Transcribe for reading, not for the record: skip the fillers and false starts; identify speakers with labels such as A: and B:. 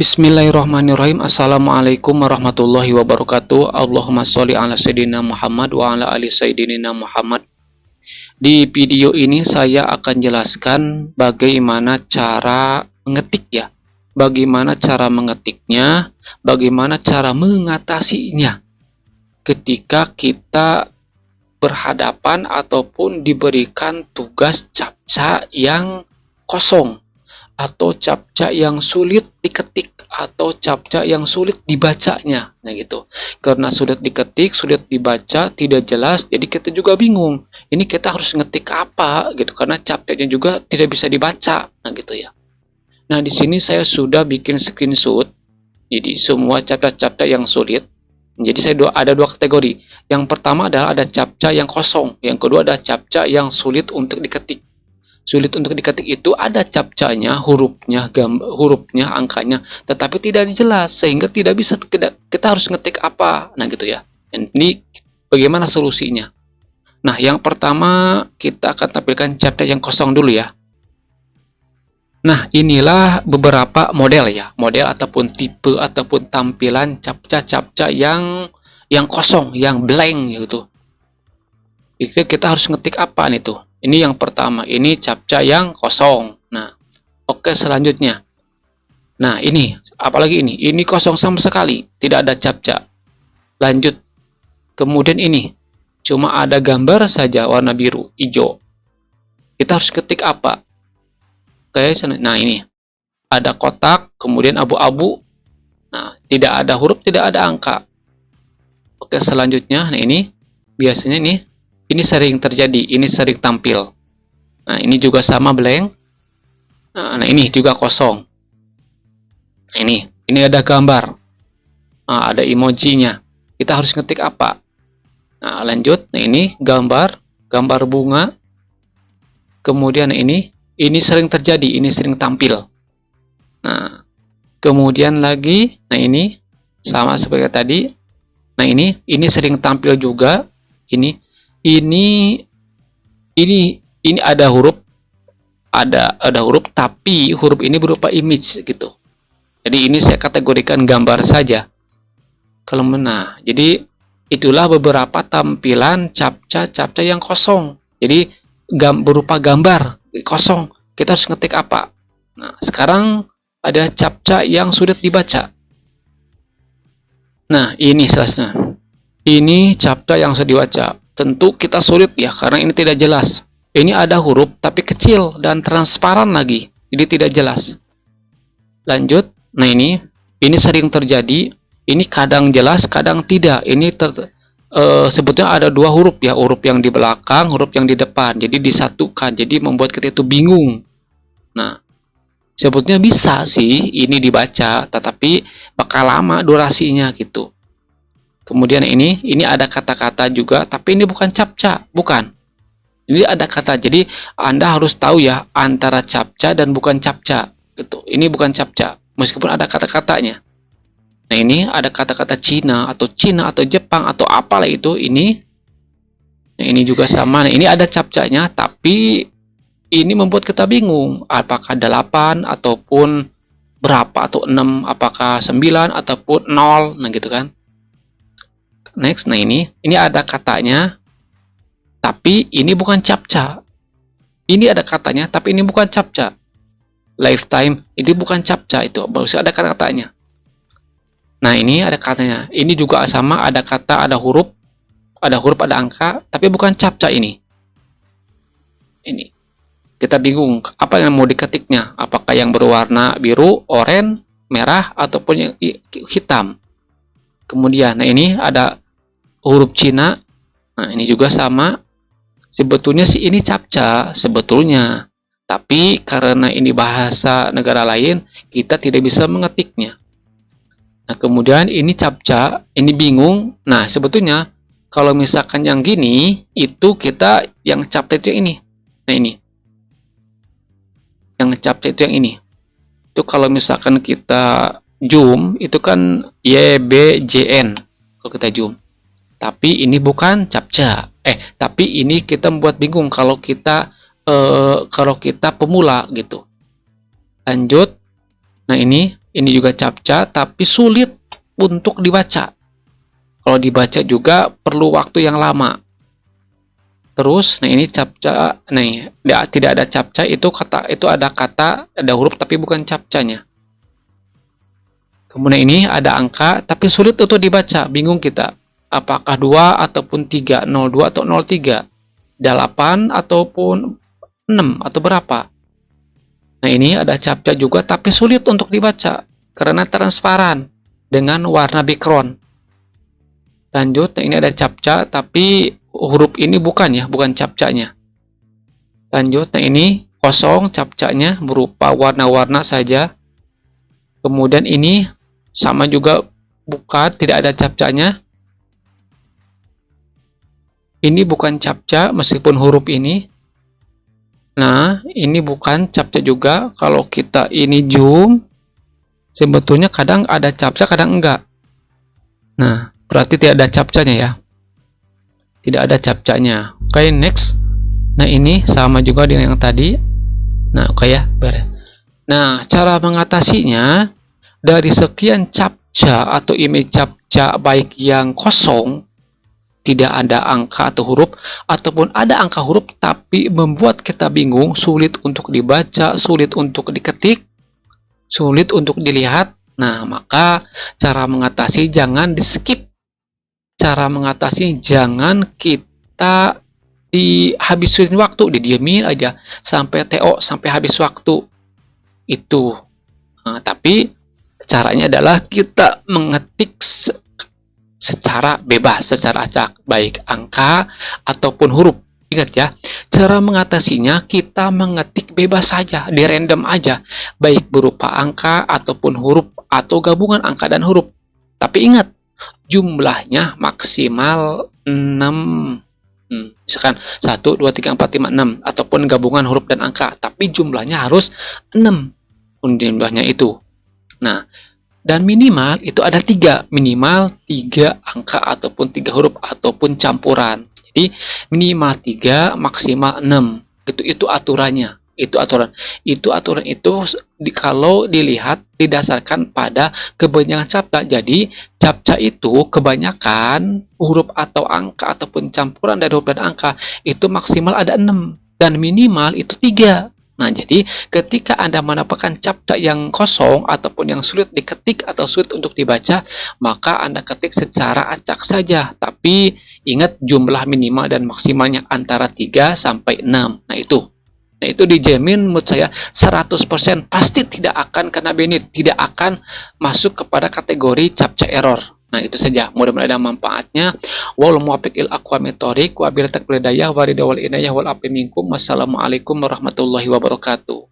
A: Bismillahirrahmanirrahim. Assalamualaikum warahmatullahi wabarakatuh. Allahumma sholli ala sayyidina Muhammad wa ala ali sayyidina Muhammad. Di video ini saya akan jelaskan bagaimana cara mengetik ya. Bagaimana cara mengetiknya, bagaimana cara mengatasinya ketika kita berhadapan ataupun diberikan tugas captcha yang kosong atau captcha yang sulit diketik atau captcha yang sulit dibacanya. Nah gitu, karena sulit diketik, sulit dibaca, tidak jelas, jadi kita juga bingung ini kita harus ngetik apa gitu, karena captchanya juga tidak bisa dibaca. Nah gitu ya. Nah di sini saya sudah bikin screenshot jadi semua captcha-captcha yang sulit. Jadi saya ada dua kategori. Yang pertama adalah ada captcha yang kosong, yang kedua ada captcha yang sulit untuk diketik. Sulit untuk diketik itu ada captchanya, hurufnya, angkanya, tetapi tidak jelas sehingga tidak bisa kita harus ngetik apa. Nah gitu ya. Ini bagaimana solusinya? Nah, yang pertama kita akan tampilkan captcha yang kosong dulu ya. Nah, inilah beberapa model ya, model ataupun tipe ataupun tampilan captcha yang kosong, yang blank gitu. Itu kita harus ngetik apa nih tuh? Ini yang pertama, ini captcha yang kosong. Nah, oke selanjutnya. Nah, ini, apalagi ini? Ini kosong sama sekali, tidak ada captcha. Lanjut. Kemudian ini, cuma ada gambar saja warna biru, hijau. Kita harus ketik apa? Oke, nah ini. Ada kotak, kemudian abu-abu. Nah, tidak ada huruf, tidak ada angka. Oke, selanjutnya, nah ini, biasanya nih, ini sering terjadi, ini sering tampil. Nah, ini juga sama blank. Nah, ini juga kosong. Nah, ini ada gambar. Nah, ada emojinya. Kita harus ngetik apa? Nah, lanjut. Nah, ini gambar bunga. Kemudian ini sering terjadi, ini sering tampil. Nah, kemudian lagi, nah ini sama seperti tadi. Nah, ini sering tampil juga. Ini ada huruf, tapi huruf ini berupa image gitu. Jadi ini saya kategorikan gambar saja. Kalau nah, jadi itulah beberapa tampilan captcha yang kosong. Jadi berupa gambar kosong. Kita harus ngetik apa? Nah, sekarang ada captcha yang sulit dibaca. Nah, ini selanjutnya. Ini captcha yang sulit dibaca. Tentu kita sulit ya, karena ini tidak jelas. Ini ada huruf, tapi kecil dan transparan lagi. Jadi tidak jelas. Lanjut. Nah ini sering terjadi. Ini kadang jelas, kadang tidak. Ini sebetulnya ada dua huruf ya. Huruf yang di belakang, huruf yang di depan. Jadi disatukan. Jadi membuat kita itu bingung. Nah, sebetulnya bisa sih ini dibaca, tetapi bakal lama durasinya gitu. Kemudian ini ada kata-kata juga, tapi ini bukan captcha, bukan. Ini ada kata, jadi Anda harus tahu ya antara captcha dan bukan captcha gitu. Ini bukan captcha, meskipun ada kata-katanya. Nah, ini ada kata-kata Cina atau Jepang atau apalah itu ini. Nah, ini juga sama. Nah, ini ada captchanya, tapi ini membuat kita bingung. Apakah 8 ataupun berapa atau 6, apakah 9 ataupun 0, nah gitu kan. Next, nah ini ada katanya, tapi ini bukan captcha. Ini ada katanya, tapi ini bukan captcha. Lifetime, ini bukan captcha itu, baru ada kata-katanya. Nah, ini ada katanya. Ini juga sama, ada kata, ada huruf, ada angka, tapi bukan captcha ini. Ini. Kita bingung, apa yang mau diketiknya? Apakah yang berwarna biru, oranye, merah, ataupun yang hitam? Kemudian, nah ini ada huruf Cina. Nah, ini juga sama. Sebetulnya sih ini captcha sebetulnya. Tapi karena ini bahasa negara lain, kita tidak bisa mengetiknya. Nah, kemudian ini captcha, ini bingung. Nah, sebetulnya kalau misalkan yang gini, itu kita yang captcha itu yang ini. Nah, ini. Yang captcha itu yang ini. Itu kalau misalkan kita zoom, itu kan YBJN kalau kita zoom. Tapi ini bukan captcha. Tapi ini kita membuat bingung kalau kita pemula gitu. Lanjut. Nah, ini Ini juga captcha tapi sulit untuk dibaca. Kalau dibaca juga perlu waktu yang lama. Terus, nah ini captcha, nih tidak ada captcha, itu ada huruf tapi bukan captchanya. Kemudian ini ada angka tapi sulit untuk dibaca, bingung kita. Apakah 2 ataupun 3, 02 atau 03, 8 ataupun 6 atau berapa. Nah ini ada captcha juga tapi sulit untuk dibaca karena transparan dengan warna background. Lanjut, nah ini ada captcha tapi huruf ini bukan captchanya. Lanjut, nah ini kosong captchanya berupa warna-warna saja. Kemudian ini sama juga bukan, tidak ada captchanya. Ini bukan captcha meskipun huruf ini. Nah, ini bukan captcha juga. Kalau kita ini zoom, sebetulnya kadang ada captcha, kadang enggak. Nah, berarti tidak ada captchanya ya. Tidak ada captchanya. Oke, next. Nah, ini sama juga dengan yang tadi. Nah, oke ya, beres. Nah, cara mengatasinya dari sekian captcha atau image captcha baik yang kosong, tidak ada angka atau huruf, ataupun ada angka huruf tapi membuat kita bingung, sulit untuk dibaca, sulit untuk diketik, sulit untuk dilihat. Nah, maka cara mengatasi jangan di-skip. Cara mengatasi jangan kita dihabisin waktu, didiemin aja sampai TO, sampai habis waktu. Itu. Nah, tapi caranya adalah kita mengetik secara bebas, secara acak, baik angka ataupun huruf. Ingat ya, cara mengatasinya kita mengetik bebas saja, di random aja, baik berupa angka ataupun huruf atau gabungan angka dan huruf. Tapi ingat, jumlahnya maksimal 6. Misalkan 1, 2, 3, 4, 5, 6 ataupun gabungan huruf dan angka, tapi jumlahnya harus 6. Jumlahnya itu. Nah, dan minimal itu ada 3, minimal 3 angka ataupun 3 huruf ataupun campuran. Jadi minimal 3, maksimal 6. Itu aturannya. Itu aturan itu kalau dilihat didasarkan pada kebanyakan captcha. Jadi captcha itu kebanyakan huruf atau angka ataupun campuran dari huruf dan angka itu maksimal ada 6 dan minimal itu 3. Nah, jadi ketika Anda mendapatkan captcha yang kosong ataupun yang sulit diketik atau sulit untuk dibaca, maka Anda ketik secara acak saja. Tapi ingat jumlah minimal dan maksimalnya antara 3 sampai 6. Nah, itu dijamin menurut saya 100% pasti tidak akan kena benit, tidak akan masuk kepada kategori captcha error. Nah, itu saja. Mudah-mudahan ada manfaatnya. Wal muwaffiq il aqwamit thoriq wa bil taqwa hidayah wa ridha wal inayah wal afi minkum. Wassalamualaikum warahmatullahi wabarakatuh.